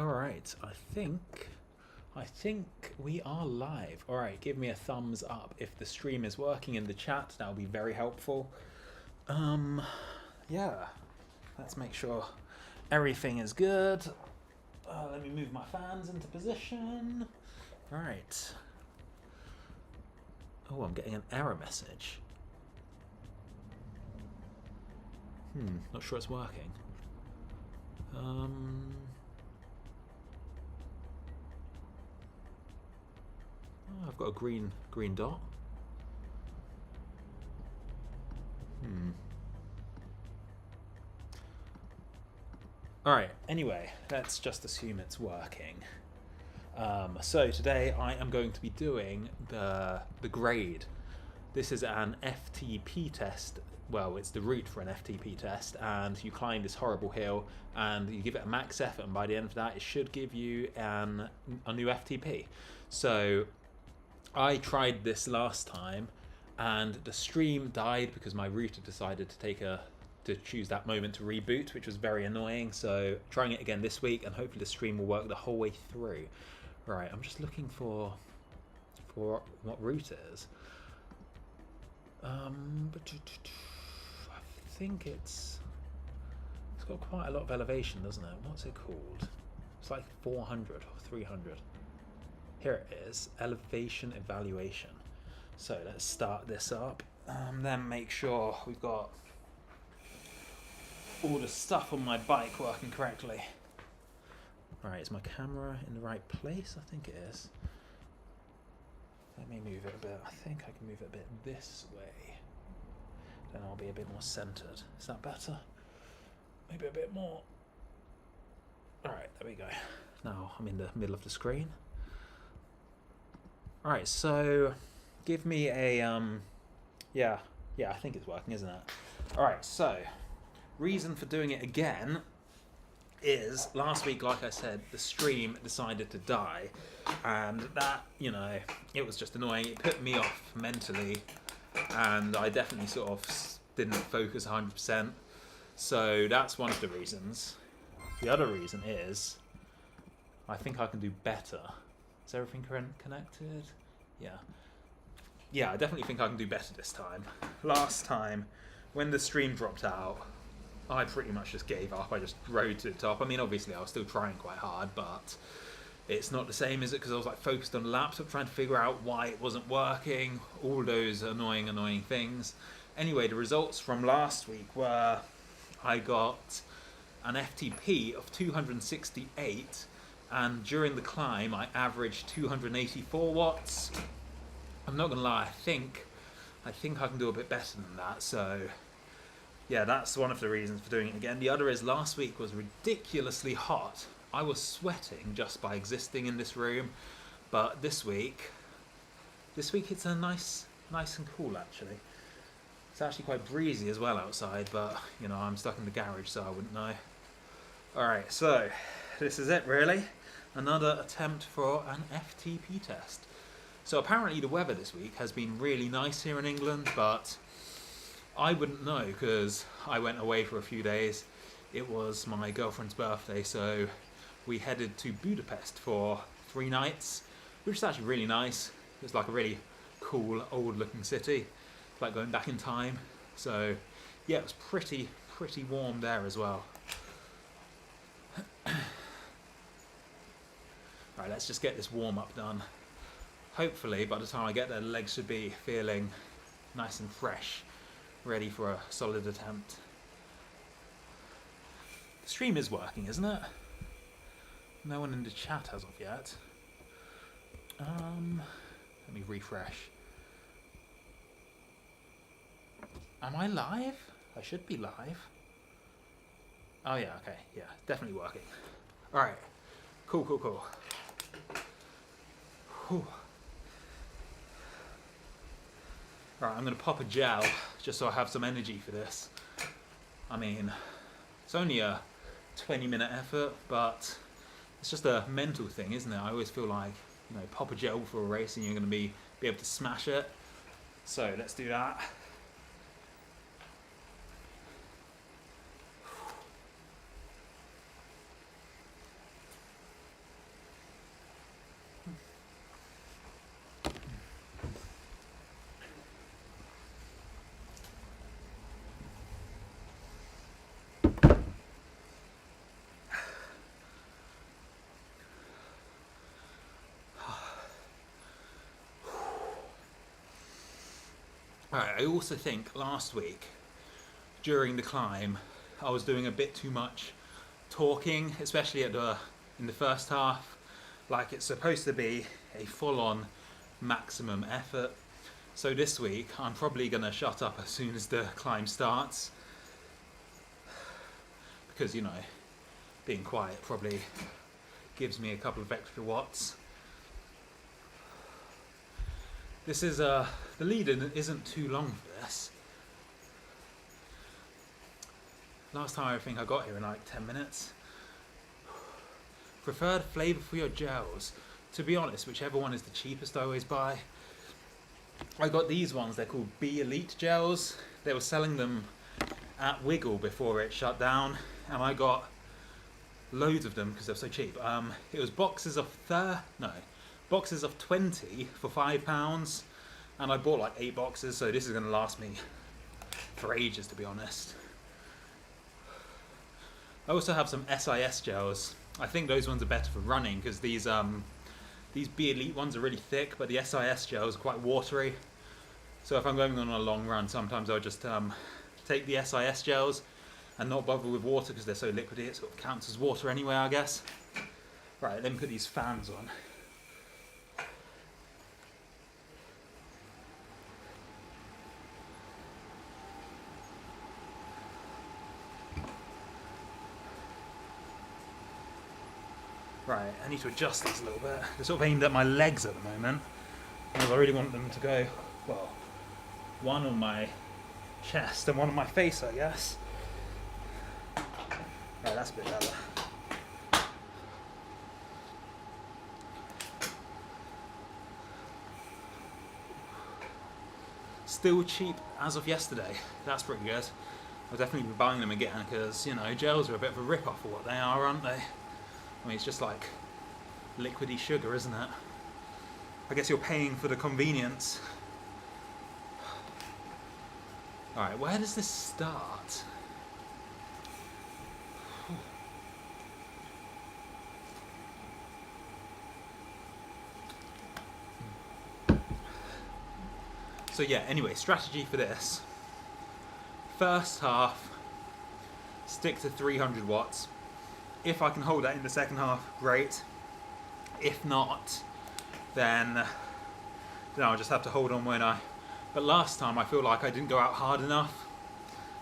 Alright, I think we are live. Alright, give me a thumbs up if the stream is working in the chat. That will be very helpful. Yeah. Let's make sure everything is good. Let me move my fans into position. Right. Oh, I'm getting an error message. Not sure it's working. Oh, I've got a green dot. Alright, anyway, let's just assume it's working. So today I am going to be doing the grade. This is an FTP test. Well, it's the route for an FTP test, and you climb this horrible hill and you give it a max effort, and by the end of that it should give you a new FTP. So I tried this last time and the stream died because my router decided to choose that moment to reboot, which was very annoying. So trying it again this week, and hopefully the stream will work the whole way through. Right, I'm just looking for what route it is. I think it's got quite a lot of elevation, doesn't it? What's it called? It's like 400 or 300. Here it is, elevation evaluation. So let's start this up, then make sure we've got all the stuff on my bike working correctly. Right, is my camera in the right place? I think it is. Let me move it a bit. I think I can move it a bit this way. Then I'll be a bit more centered. Is that better? Maybe a bit more. Alright, there we go. Now I'm in the middle of the screen. Alright, so give me a yeah, I think it's working, isn't it? Alright, so reason for doing it again is last week, like I said, the stream decided to die, and that, you know, it was just annoying. It put me off mentally, and I definitely sort of didn't focus 100%. So that's one of the reasons. The other reason is I think I can do better. Is everything connected? Yeah, I definitely think I can do better this time. Last time, when the stream dropped out, I pretty much just gave up. I just rode to the top. I mean, obviously I was still trying quite hard, but it's not the same, is it? Because I was like focused on the laptop trying to figure out why it wasn't working, all those annoying things. Anyway, the results from last week were I got an FTP of 268, and during the climb I averaged 284 watts. I'm not gonna lie, I think I can do a bit better than that. So yeah, that's one of the reasons for doing it again. The other is last week was ridiculously hot. I was sweating just by existing in this room, but this week it's a nice and cool actually. It's actually quite breezy as well outside, but you know, I'm stuck in the garage, so I wouldn't know. Alright, so this is it really. Another attempt for an FTP test. So apparently the weather this week has been really nice here in England, but I wouldn't know because I went away for a few days. It was my girlfriend's birthday, so we headed to Budapest for 3 nights, which is actually really nice. It's like a really cool, old-looking city. It's like going back in time. So yeah, it was pretty warm there as well. Alright, let's just get this warm-up done. Hopefully, by the time I get there, the legs should be feeling nice and fresh, ready for a solid attempt. The stream is working, isn't it? No one in the chat as of yet. Let me refresh. Am I live? I should be live. Oh yeah, okay, yeah, definitely working. Alright, cool. Whew. Right, I'm going to pop a gel just so I have some energy for this. I mean, it's only a 20-minute effort, but it's just a mental thing, isn't it? I always feel like, you know, pop a gel for a race and you're going to be able to smash it. So let's do that. Alright, I also think last week during the climb I was doing a bit too much talking, especially in the first half. Like, it's supposed to be a full-on maximum effort. So this week I'm probably going to shut up as soon as the climb starts, because, you know, being quiet probably gives me a couple of extra watts. This is the lead isn't too long for this. Last time I think I got here in like 10 minutes. Preferred flavour for your gels. To be honest, whichever one is the cheapest I always buy. I got these ones, they're called B Elite gels. They were selling them at Wiggle before it shut down, and I got loads of them because they're so cheap. It was boxes of 20 for £5, and I bought like 8 boxes, so this is going to last me for ages, to be honest. I also have some SIS gels. I think those ones are better for running, because these B Elite ones are really thick, but the SIS gels are quite watery. So if I'm going on a long run, sometimes I'll just take the SIS gels and not bother with water, because they're so liquidy. It sort of counts as water anyway, I guess. Right, let me put these fans on. Right, I need to adjust these a little bit. They're sort of aimed at my legs at the moment, because I really want them to go, well, one on my chest and one on my face, I guess. Right, that's a bit better. Still cheap as of yesterday. That's pretty good. I'll definitely be buying them again, because, you know, gels are a bit of a rip-off for what they are, aren't they? I mean, it's just like liquidy sugar, isn't it? I guess you're paying for the convenience. Alright, where does this start? So yeah, anyway, strategy for this. First half, stick to 300 watts. If I can hold that in the second half, great. If not, then I'll just have to hold on, won't I? But last time I feel like I didn't go out hard enough.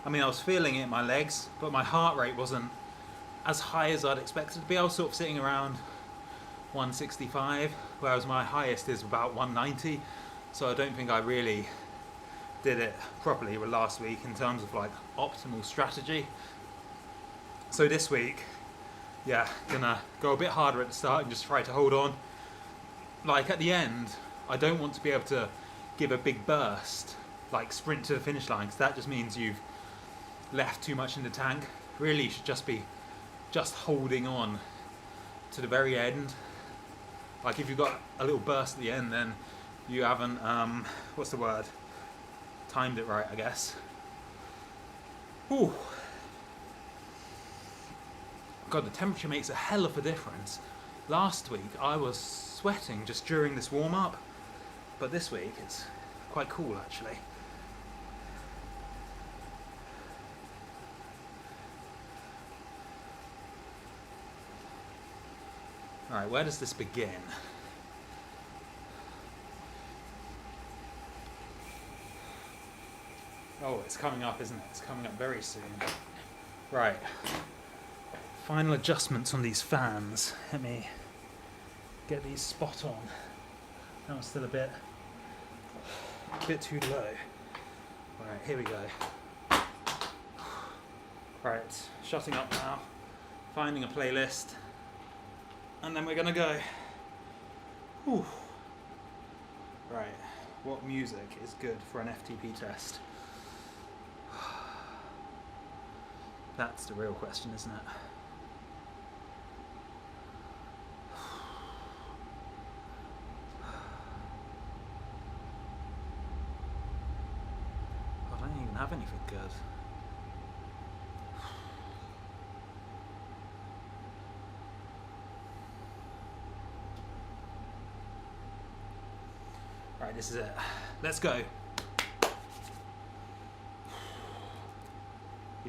I mean, I was feeling it in my legs, but my heart rate wasn't as high as I'd expected it to be. I was sort of sitting around 165, whereas my highest is about 190. So I don't think I really did it properly with last week in terms of like optimal strategy. So this week, yeah, gonna go a bit harder at the start and just try to hold on. Like at the end, I don't want to be able to give a big burst, like sprint to the finish line, because that just means you've left too much in the tank. Really, you should just be holding on to the very end. Like if you've got a little burst at the end, then you haven't, what's the word? Timed it right, I guess. Whew. God, the temperature makes a hell of a difference. Last week I was sweating just during this warm-up, but this week it's quite cool actually. Alright, where does this begin? Oh, it's coming up, isn't it? It's coming up very soon. Right. Final adjustments on these fans. Let me get these spot on. That was still a bit too low. Alright, here we go. Right, shutting up now. Finding a playlist. And then we're gonna go. Whew. Right, what music is good for an FTP test? That's the real question, isn't it? I don't even have anything good. Right, this is it. Let's go.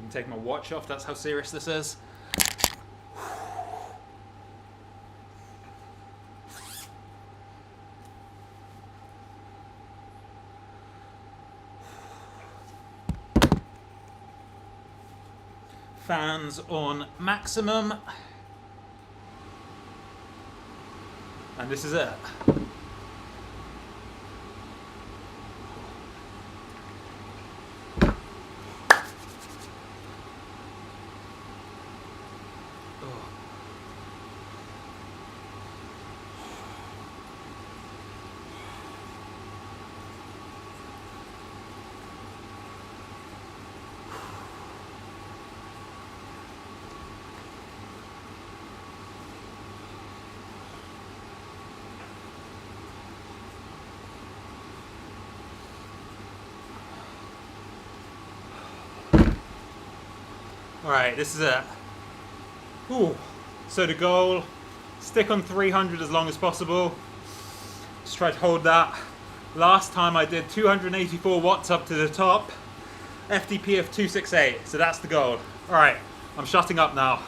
Even take my watch off, that's how serious this is. Fans on maximum. And this is it. Alright, this is it. Ooh. So the goal, stick on 300 as long as possible. Just try to hold that. Last time I did 284 watts up to the top. FTP of 268, so that's the goal. Alright, I'm shutting up now.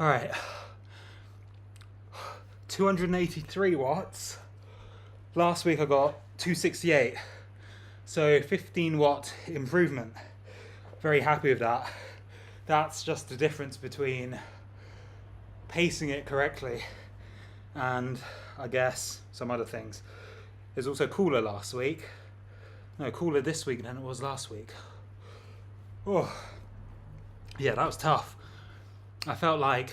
All right, 283 watts. Last week I got 268, so 15 watt improvement. Very happy with that. That's just the difference between pacing it correctly and I guess some other things. It was also cooler last week. No, cooler this week than it was last week. Oh, yeah, that was tough. I felt like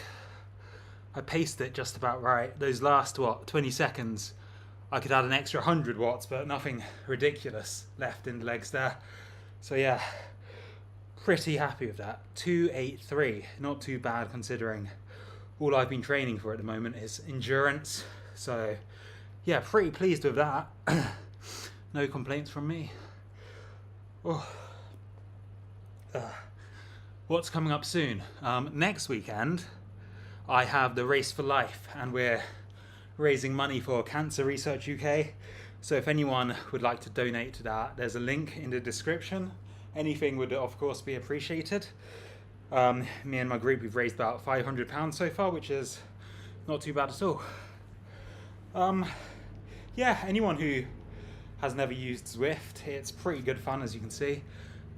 I paced it just about right. Those last, 20 seconds, I could add an extra 100 watts, but nothing ridiculous left in the legs there. So yeah, pretty happy with that. 283, not too bad considering all I've been training for at the moment is endurance. So yeah, pretty pleased with that. No complaints from me. Oh. What's coming up soon? Next weekend, I have the Race for Life, and we're raising money for Cancer Research UK. So if anyone would like to donate to that, there's a link in the description. Anything would, of course, be appreciated. Me and my group, we've raised about £500 so far, which is not too bad at all. Yeah, anyone who has never used Zwift, it's pretty good fun, as you can see.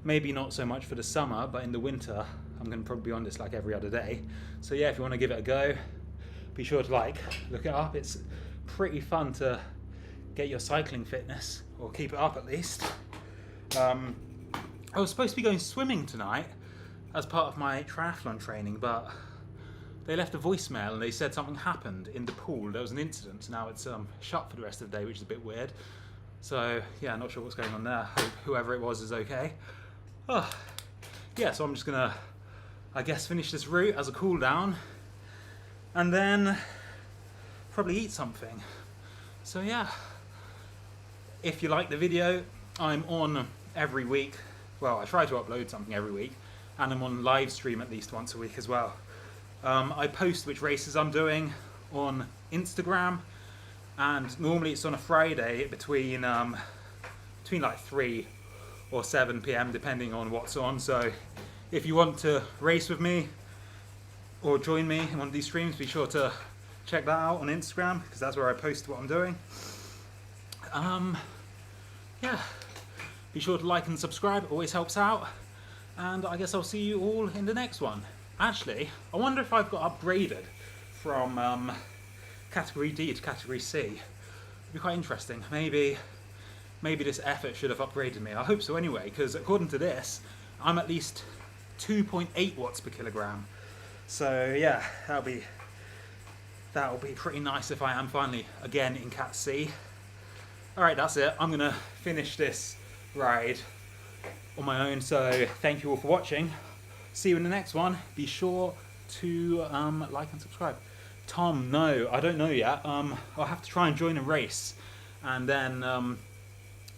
Maybe not so much for the summer, but in the winter I'm going to probably be on this like every other day. So yeah, if you want to give it a go, be sure to look it up. It's pretty fun to get your cycling fitness, or keep it up at least. I was supposed to be going swimming tonight as part of my triathlon training, but they left a voicemail and they said something happened in the pool. There was an incident, so now it's shut for the rest of the day, which is a bit weird. So yeah, not sure what's going on there. Hope whoever it was is okay. Oh, yeah, so I'm just gonna, I guess, finish this route as a cool down and then probably eat something. So yeah, if you like the video, I'm on every week. Well, I try to upload something every week, and I'm on live stream at least once a week as well. I post which races I'm doing on Instagram, and normally it's on a Friday between like 3 or 7 p.m. depending on what's on. So if you want to race with me or join me in one of these streams, be sure to check that out on Instagram, because that's where I post what I'm doing. Yeah, be sure to like and subscribe, it always helps out, and I guess I'll see you all in the next one. Actually, I wonder if I've got upgraded from category D to category C. It'd be quite interesting. Maybe this effort should have upgraded me. I hope so anyway, because according to this, I'm at least 2.8 watts per kilogram. So yeah, that'll be pretty nice if I am finally again in Cat C. Alright, that's it. I'm gonna finish this ride on my own, so thank you all for watching. See you in the next one. Be sure to like and subscribe. Tom, no, I don't know yet. I'll have to try and join a race, and then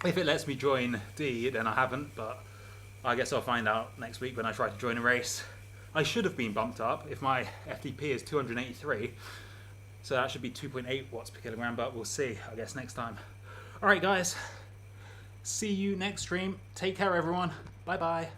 if it lets me join D, then I haven't, but I guess I'll find out next week when I try to join a race. I should have been bumped up if my FTP is 283, so that should be 2.8 watts per kilogram, but we'll see, I guess, next time. Alright guys, see you next stream. Take care everyone. Bye bye.